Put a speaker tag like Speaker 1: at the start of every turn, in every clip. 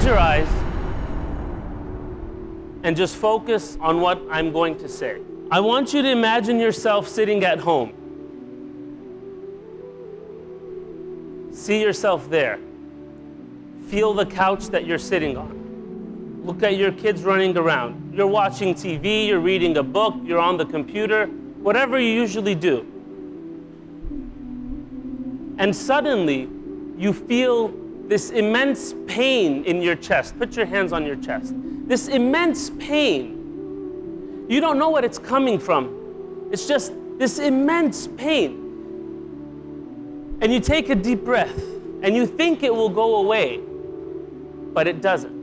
Speaker 1: your eyes and just focus on what I'm going to say. I want you to imagine yourself sitting at home. See yourself there. Feel the couch that you're sitting on. Look at your kids running around. You're watching TV, you're reading a book, you're on the computer, whatever you usually do. And suddenly, you feel this immense pain in your chest. Put your hands on your chest. This immense pain. You don't know what it's coming from. It's just this immense pain. And you take a deep breath, and you think it will go away, but it doesn't.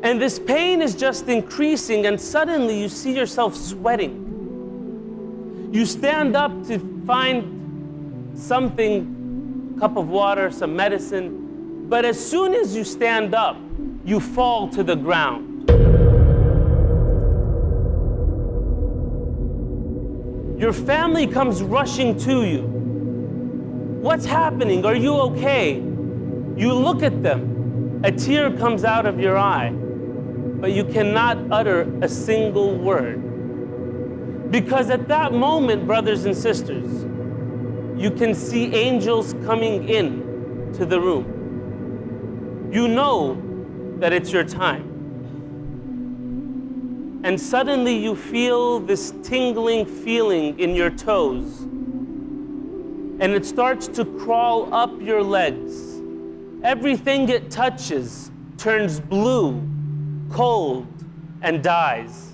Speaker 1: And this pain is just increasing, and suddenly you see yourself sweating. You stand up to find something, a cup of water, some medicine, but as soon as you stand up, you fall to the ground. Your family comes rushing to you. What's happening? Are you okay? You look at them. A tear comes out of your eye, but you cannot utter a single word. Because at that moment, brothers and sisters, you can see angels coming in to the room. You know that it's your time. And suddenly you feel this tingling feeling in your toes. And it starts to crawl up your legs. Everything it touches turns blue, cold, and dies.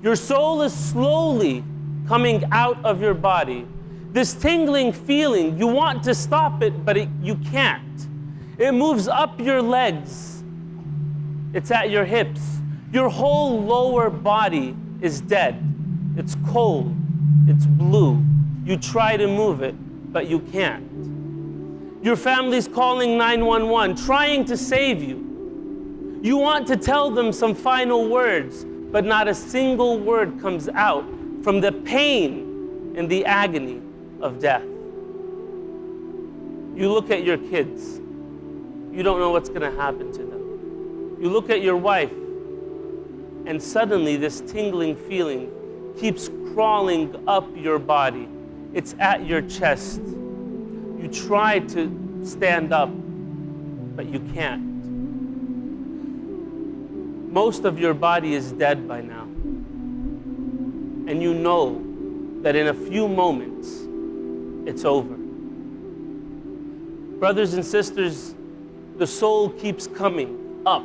Speaker 1: Your soul is slowly coming out of your body. This tingling feeling, you want to stop it, but you can't. It moves up your legs. It's at your hips. Your whole lower body is dead. It's cold. It's blue. You try to move it, but you can't. Your family's calling 911, trying to save you. You want to tell them some final words, but not a single word comes out from the pain and the agony of death. You look at your kids. You don't know what's going to happen to them. You look at your wife, and suddenly this tingling feeling keeps crawling up your body. It's at your chest. You try to stand up, but you can't. Most of your body is dead by now. And you know that in a few moments, it's over. Brothers and sisters, the soul keeps coming up,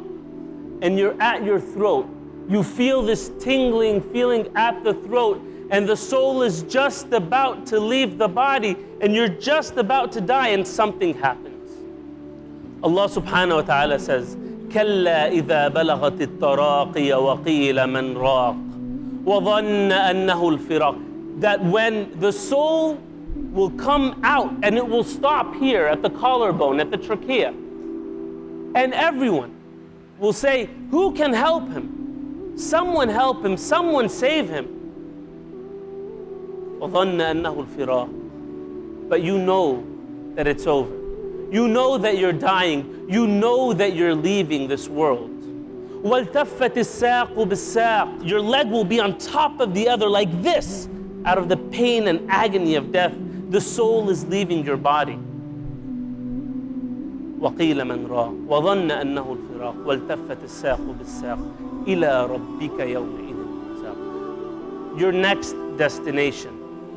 Speaker 1: and you're at your throat. You feel this tingling feeling at the throat, and the soul is just about to leave the body, and you're just about to die, and something happens. Allah subhanahu wa ta'ala says, كَلَّا إِذَا بَلَغَتِ التَّرَاقِيَ وَقِيلَ مَنْ رَاقٍ وَظَنَّ أَنَّهُ الْفِرَاقِ. That when the soul will come out, and it will stop here at the collarbone, at the trachea, and everyone will say, who can help him? Someone help him, someone save him. وَظَنَّ أَنَّهُ الْفِرَاقِ. But you know that it's over. You know that you're dying. You know that you're leaving this world. وَالْتَفَّتِ السَّاقُ بِالسَّاقِ. Your leg will be on top of the other like this. Out of the pain and agony of death, the soul is leaving your body. وَقِيلَ مَنْ رَاقٍ وَظَنَّ أَنَّهُ الْفِرَاقُ وَالْتَفَّتِ السَّاقُ بِالسَّاقِ إِلَىٰ رَبِّكَ يَوْمَئِذٍ الْمَسَاقُ. Your next destination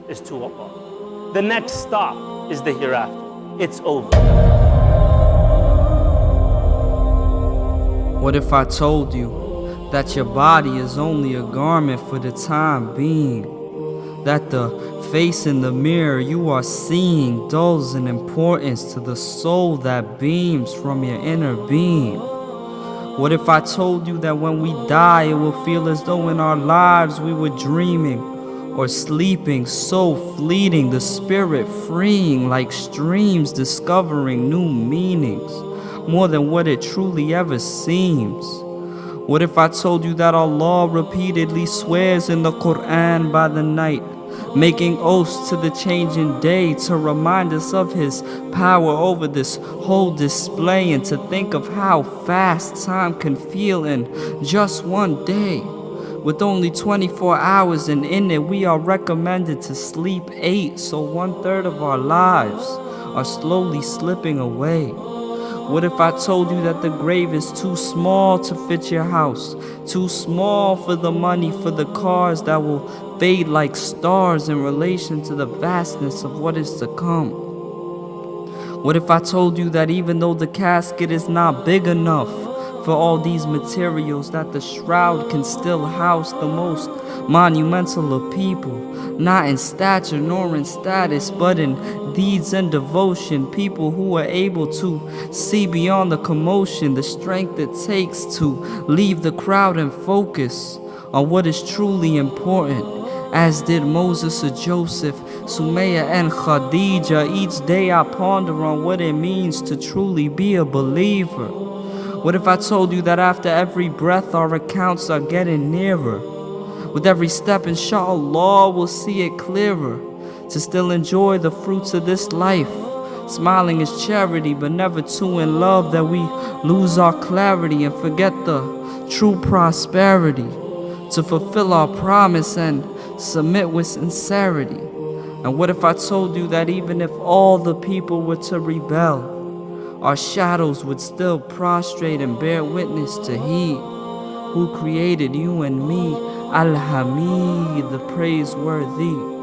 Speaker 1: is to Allah. The next stop is the hereafter. It's over.
Speaker 2: What if I told you that your body is only a garment for the time being? That the face in the mirror you are seeing dulls in importance to the soul that beams from your inner being? What if I told you that when we die it will feel as though in our lives we were dreaming or sleeping, so fleeting, the spirit freeing like streams, discovering new meanings, more than what it truly ever seems? What if I told you that Allah repeatedly swears in the Quran by the night making oaths to the changing day to remind us of his power over this whole display, and to think of how fast time can feel in just one day. With only 24 hours, and in it we are recommended to sleep 8, so 1/3 of our lives are slowly slipping away. What if I told you that the grave is too small to fit your house, too small for the money, for the cars that will fade like stars in relation to the vastness of what is to come? What if I told you that even though the casket is not big enough for all these materials, that the shroud can still house the most monumental of people, not in stature nor in status, but in deeds and devotion, people who are able to see beyond the commotion, the strength it takes to leave the crowd and focus on what is truly important, as did Moses or Joseph, Sumaya and Khadija. Each day I ponder on what it means to truly be a believer. What if I told you that after every breath our accounts are getting nearer? With every step, inshallah, we'll see it clearer, to still enjoy the fruits of this life. Smiling is charity, but never too in love that we lose our clarity and forget the true prosperity, to fulfill our promise and submit with sincerity. And what if I told you that even if all the people were to rebel, our shadows would still prostrate and bear witness to He who created you and me, Al-Hamid, the praiseworthy.